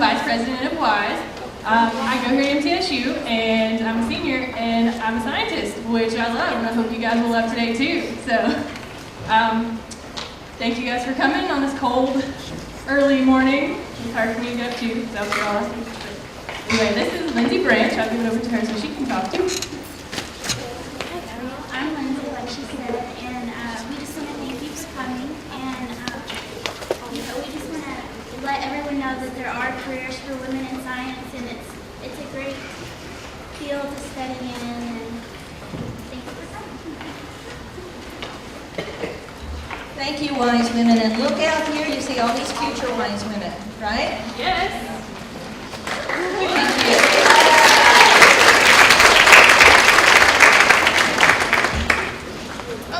Vice President of WISE. I go here at MTSU, and I'm a senior, and I'm a scientist, which I love, and I hope you guys will love today too. So, thank you guys for coming on this cold, early morning. It's hard for me to get up too, so we're all lucky. Anyway, this is Lindsay Branch. I'll give it over to her so she can talk too. I'm Lindsay, like she said, and we just want to thank you for coming, and we just want to let everyone know that there are careers for women in science, and it's a great field to study in, and thank you for coming. Thank you, wise women, and look out here, you see all these future wise women, right? Yes. Thank you.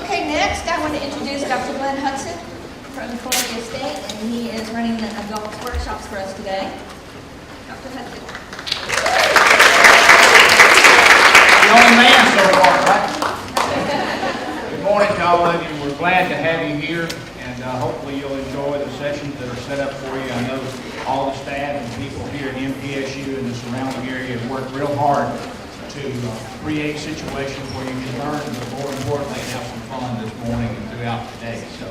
Okay, next I want to introduce Dr. Glenn Hudson from Columbia State, and he is running the adults workshops for us today. Dr. Hudson. The only man so far, right? Good morning to all of you. We're glad to have you here, and hopefully you'll enjoy the sessions that are set up for you. I know all the staff and people here at MTSU and the surrounding area have worked real hard to create situations where you can learn, but more importantly, have some fun this morning and throughout the day. So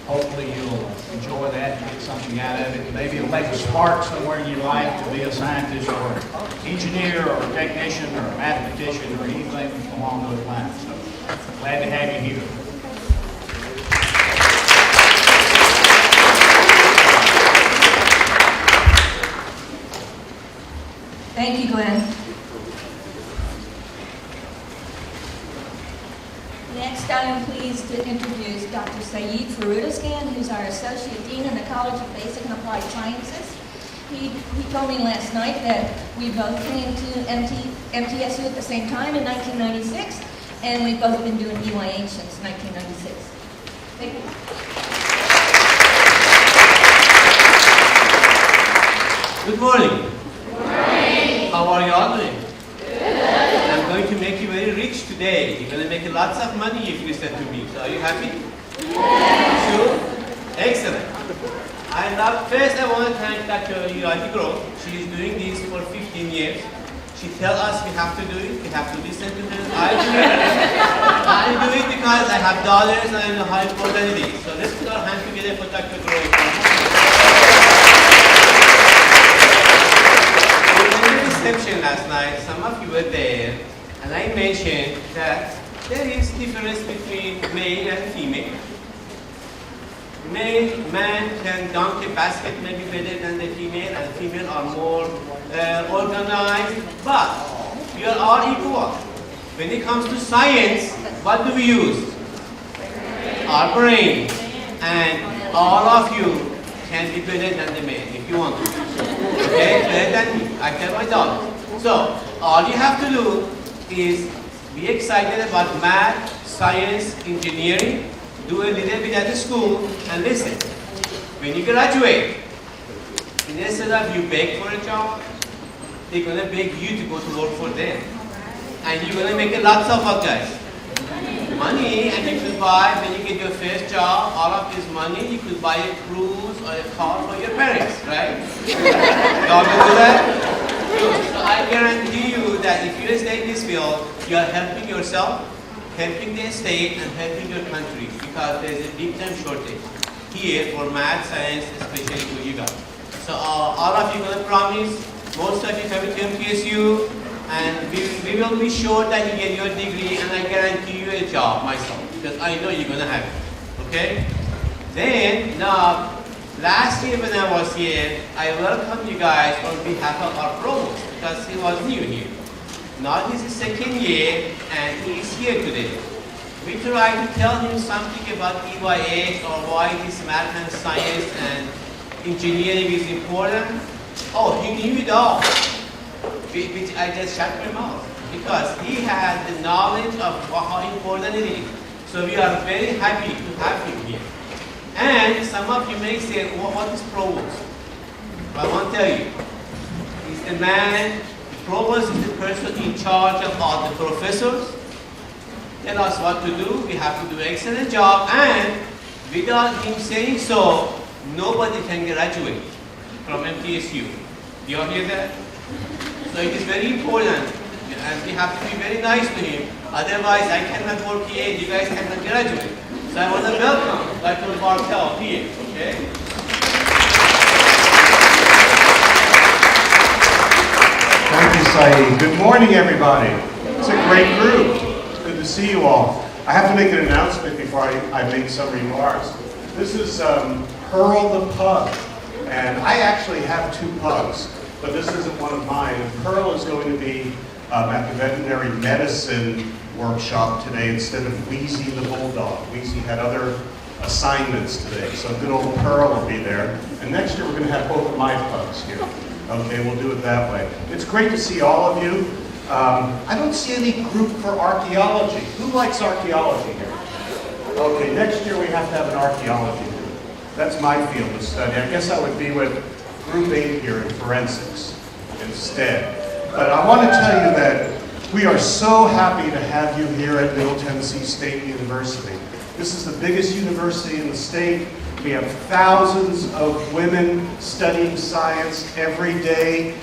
hopefully you'll enjoy that and get something out of it. Maybe it'll make a spark somewhere in your life to be a scientist or engineer or technician or mathematician or anything along those lines. So glad to have you here. Thank you, Glenn. Next, I am pleased to introduce Dr. Saeed Farudaskan, who's our Associate Dean in the College of Basic and Applied Sciences. He told me last night that we both came to MTSU at the same time in 1996, and we've both been doing EYH since 1996. Thank you. Good morning. How are you all doing? I'm going to make you very rich today. You're going to make lots of money if you listen to me. So are you happy? Sure? Excellent. First I want to thank Dr. Yurati Grove. She is doing this for 15 years. She tells us we have to do it, we have to listen to her. I do it. I do it because I have dollars and I know how important it is. So let's put our hands together for Dr. Grove. Reception last night, some of you were there, and I mentioned that there is difference between male and female. Man can dunk a basket maybe better than the female, and female are more organized, but we are all equal. When it comes to science, what do we use? Our brain. And all of you can be better than the man if you want to. Okay, better than me. I tell my daughter. So, all you have to do is be excited about math, science, engineering, do a little bit at the school, and listen. When you graduate, instead of you beg for a job, they're going to beg you to go to work for them. And you're going to make lots of what, guys? Money, and you could buy, when you get your first job, all of this money, you could buy a cruise or a car for your parents, right? Y'all can do that? So I guarantee you that if you stay in this field, you are helping yourself, helping the state, and helping your country, because there's a big time shortage here for math, science, especially for you guys. So all of you are going to promise, most of you coming to MTSU, and we will be sure that you get your degree, and I guarantee you a job myself, because I know you're going to have it, okay? Then, now, last year when I was here, I welcome you guys on behalf of our provost, because he was new here. Now this is second year, and he is here today. We try to tell him something about EYH, or why this math and science and engineering is important. Oh, he knew it all. Which I just shut my mouth, because he has the knowledge of how important it is. So we are very happy to have him here. And some of you may say, what is provost? Well, I want to tell you, he's the man, the provost is the person in charge of all the professors. Tell us what to do, we have to do an excellent job, and without him saying so, nobody can graduate from MTSU. Do you all hear that? So it is very important, and we have to be very nice to him. Otherwise, I cannot work here, and you guys cannot graduate. So I want to welcome Dr. Bartel here, okay? Thank you, Saeed. Good morning, everybody. It's a great group. It's good to see you all. I have to make an announcement before I make some remarks. This is Pearl the pug, and I actually have 2 pugs, but this isn't one of mine. And Pearl is going to be at the veterinary medicine workshop today instead of Wheezy the bulldog. Wheezy had other assignments today, so good old Pearl will be there. And next year we're going to have both of my pugs here. Okay, we'll do it that way. It's great to see all of you. I don't see any group for archaeology. Who likes archaeology here? Okay, next year we have to have an archaeology group. That's my field of study. I guess I would be with group 8 here in forensics instead. But I want to tell you that we are so happy to have you here at Middle Tennessee State University. This is the biggest university in the state. We have thousands of women studying science every day.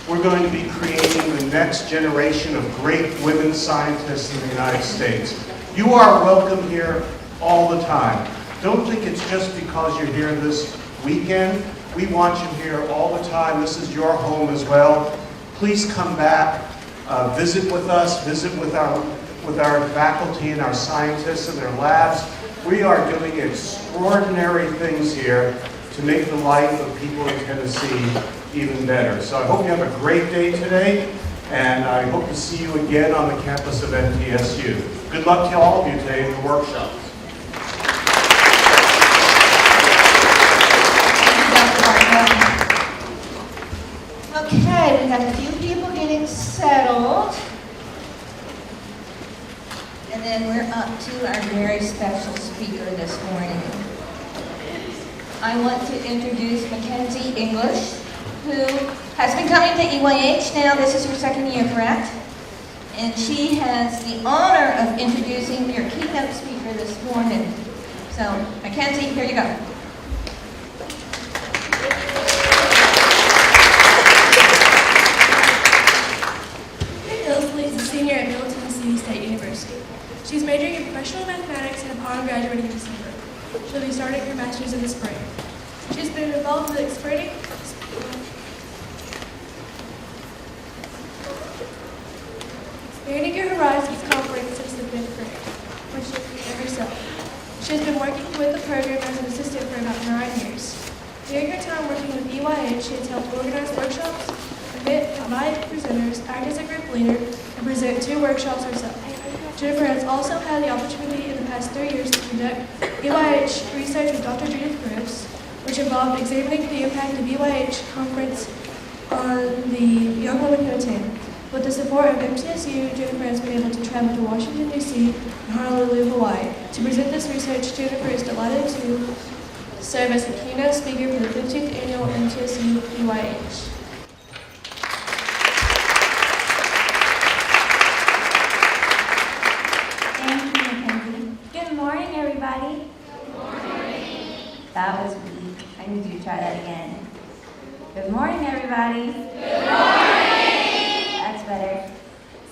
We're going to be creating the next generation of great women scientists in the United States. You are welcome here all the time. Don't think it's just because you're here this weekend. We want you here all the time. This is your home as well. Please come back, visit with us, visit with our faculty and our scientists in their labs. We are doing extraordinary things here to make the life of people in Tennessee even better. So I hope you have a great day today, and I hope to see you again on the campus of NTSU. Good luck to all of you today in the workshops. Okay, we have a few people getting settled. And then we're up to our very special speaker this morning. I want to introduce Mackenzie English, who has been coming to EYH now. This is her 2nd year, correct? And she has the honor of introducing your keynote speaker this morning. So, Mackenzie, here you go. Is a senior at Middle Tennessee State University. She's majoring in professional mathematics and upon graduating in December, she'll be starting her master's in the spring. She's been involved with expanding Your Horizons conference since the 5th grade, when she created herself. She has been working with the program as an assistant for about 9 years. During her time working with EYH, she has helped organize workshops, invite presenters, act as a group leader, and present 2 workshops herself. Jennifer has also had the opportunity in the past 3 years to conduct EYH research with Dr. Judith Bruce, which involved examining the impact of EYH conference on the young women who attend. With the support of MTSU, Jennifer has been able to travel to Washington, D.C. and Honolulu, Hawaii. To present this research, Jennifer is delighted to serve as the keynote speaker for the 15th annual MTSU EYH. That was weak. I need you to try that again. Good morning, everybody. Good morning. That's better.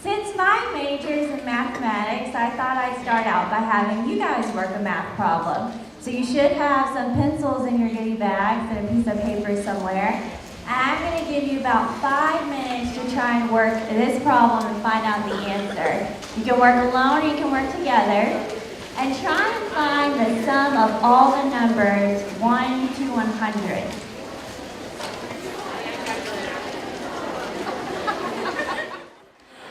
Since my major is in mathematics, I thought I'd start out by having you guys work a math problem. So you should have some pencils in your goodie bags and a piece of paper somewhere. And I'm going to give you about 5 minutes to try and work this problem and find out the answer. You can work alone or you can work together. And try and find the sum of all the numbers 1 to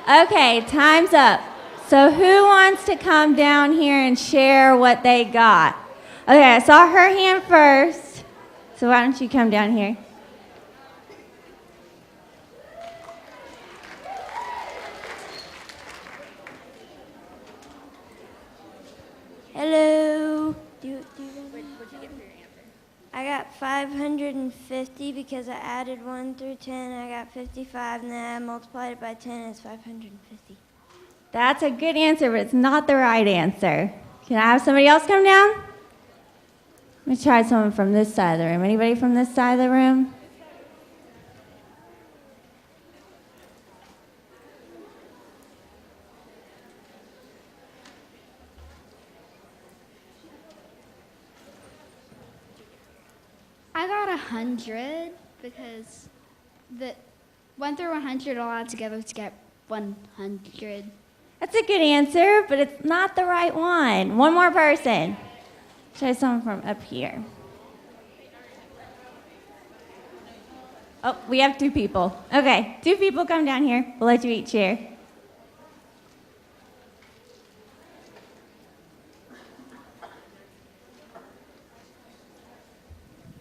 100. Okay, time's up. So who wants to come down here and share what they got? Okay, I saw her hand first. So why don't you come down here? Hello. I got 550 because I added 1 through 10. I got 55, and then I multiplied it by 10, and it's 550. That's a good answer, but it's not the right answer. Can I have somebody else come down? Let me try someone from this side of the room. Anybody from this side of the room? I got 100 because the 1 through 100 all add together to get 100. That's a good answer, but it's not the right one. One more person. Try someone from up here. Oh, we have 2 people. Okay, 2 people come down here. We'll let you each share.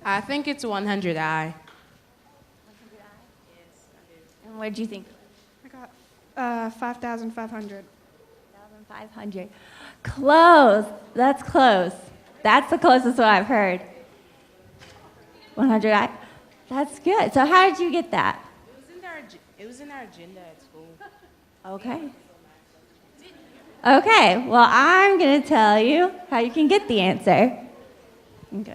I think it's 100i. And what did you think? I got 5,500. 500. Close. That's close. That's the closest one I've heard. 100. That's good. So how did you get that? It was in our agenda at school. Okay. Okay. Well, I'm going to tell you how you can get the answer. Okay.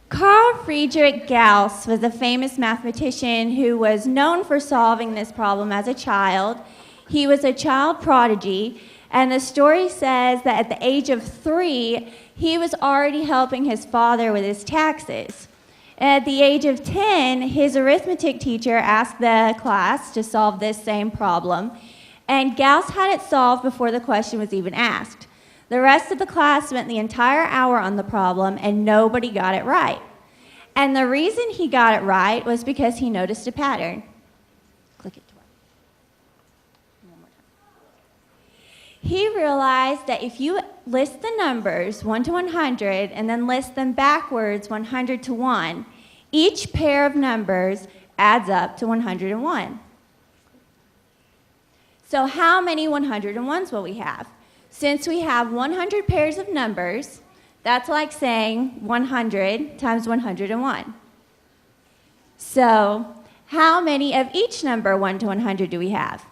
Carl Friedrich Gauss was a famous mathematician who was known for solving this problem as a child. He was a child prodigy, and the story says that at the age of 3, he was already helping his father with his taxes. And at the age of 10, his arithmetic teacher asked the class to solve this same problem, and Gauss had it solved before the question was even asked. The rest of the class spent the entire hour on the problem, and nobody got it right. And the reason he got it right was because he noticed a pattern. Click it twice. One more time. He realized that if you list the numbers 1 to 100 and then list them backwards 100 to 1, each pair of numbers adds up to 101. So how many 101s will we have? Since we have 100 pairs of numbers, that's like saying 100 times 101. So how many of each number 1 to 100 do we have?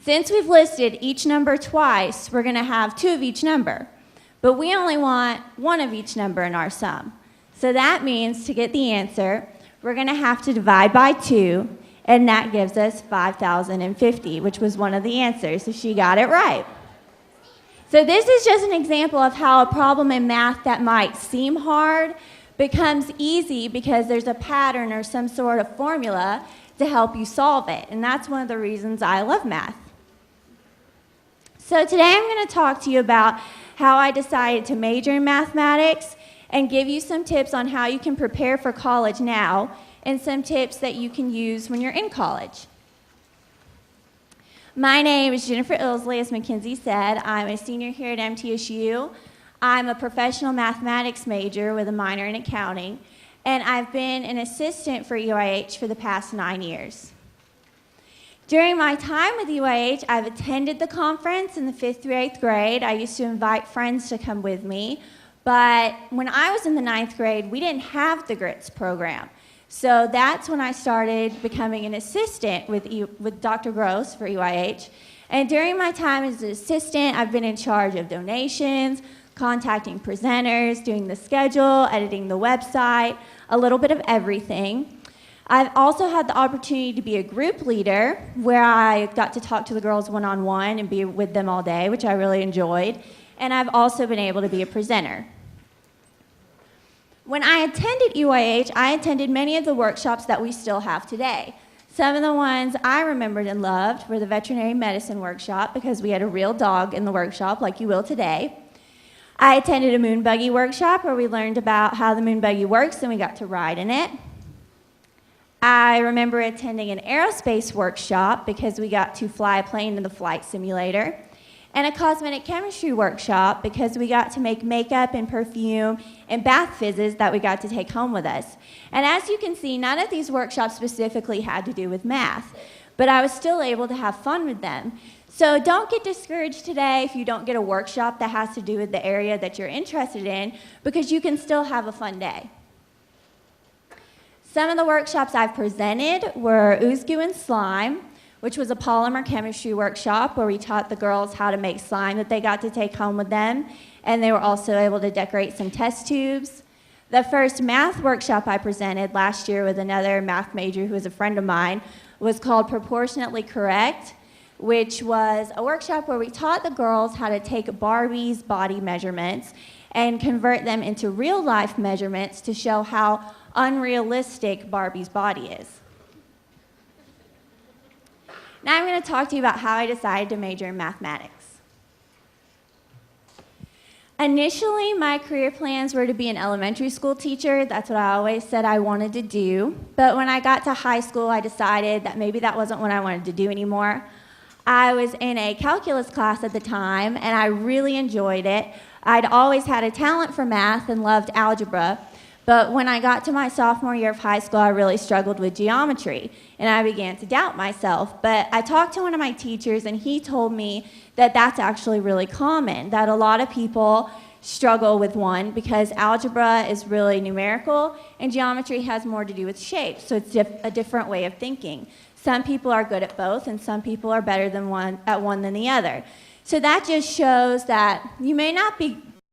Since we've listed each number twice, we're going to have 2 of each number. But we only want 1 of each number in our sum. So that means to get the answer, we're going to have to divide by 2, and that gives us 5,050, which was one of the answers. So she got it right. So this is just an example of how a problem in math that might seem hard becomes easy because there's a pattern or some sort of formula to help you solve it. And that's one of the reasons I love math. So today I'm going to talk to you about how I decided to major in mathematics and give you some tips on how you can prepare for college now and some tips that you can use when you're in college. My name is Jennifer Ilsley, as Mackenzie said. I'm a senior here at MTSU. I'm a professional mathematics major with a minor in accounting, and I've been an assistant for EYH for the past 9 years. During my time with EYH, I've attended the conference in the 5th through 8th grade. I used to invite friends to come with me, but when I was in the 9th grade, we didn't have the GRITS program. So that's when I started becoming an assistant with Dr. Gross for EYH. And during my time as an assistant, I've been in charge of donations, contacting presenters, doing the schedule, editing the website, a little bit of everything. I've also had the opportunity to be a group leader where I got to talk to the girls one-on-one and be with them all day, which I really enjoyed. And I've also been able to be a presenter. When I attended EYH, I attended many of the workshops that we still have today. Some of the ones I remembered and loved were the veterinary medicine workshop because we had a real dog in the workshop like you will today. I attended a moon buggy workshop where we learned about how the moon buggy works and we got to ride in it. I remember attending an aerospace workshop because we got to fly a plane in the flight simulator. And a cosmetic chemistry workshop because we got to make makeup and perfume and bath fizzes that we got to take home with us. And as you can see, none of these workshops specifically had to do with math, but I was still able to have fun with them. So don't get discouraged today if you don't get a workshop that has to do with the area that you're interested in, because you can still have a fun day. Some of the workshops I've presented were Ooze Goo and Slime, which was a polymer chemistry workshop where we taught the girls how to make slime that they got to take home with them, and they were also able to decorate some test tubes. The first math workshop I presented last year with another math major who was a friend of mine was called Proportionately Correct, which was a workshop where we taught the girls how to take Barbie's body measurements and convert them into real-life measurements to show how unrealistic Barbie's body is. Now I'm going to talk to you about how I decided to major in mathematics. Initially, my career plans were to be an elementary school teacher. That's what I always said I wanted to do. But when I got to high school, I decided that maybe that wasn't what I wanted to do anymore. I was in a calculus class at the time, and I really enjoyed it. I'd always had a talent for math and loved algebra. But when I got to my sophomore year of high school, I really struggled with geometry, and I began to doubt myself. But I talked to one of my teachers, and he told me that that's actually really common, that a lot of people struggle with one because algebra is really numerical, and geometry has more to do with shapes, so it's a different way of thinking. Some people are good at both, and some people are better at one than the other. So that just shows that you may not be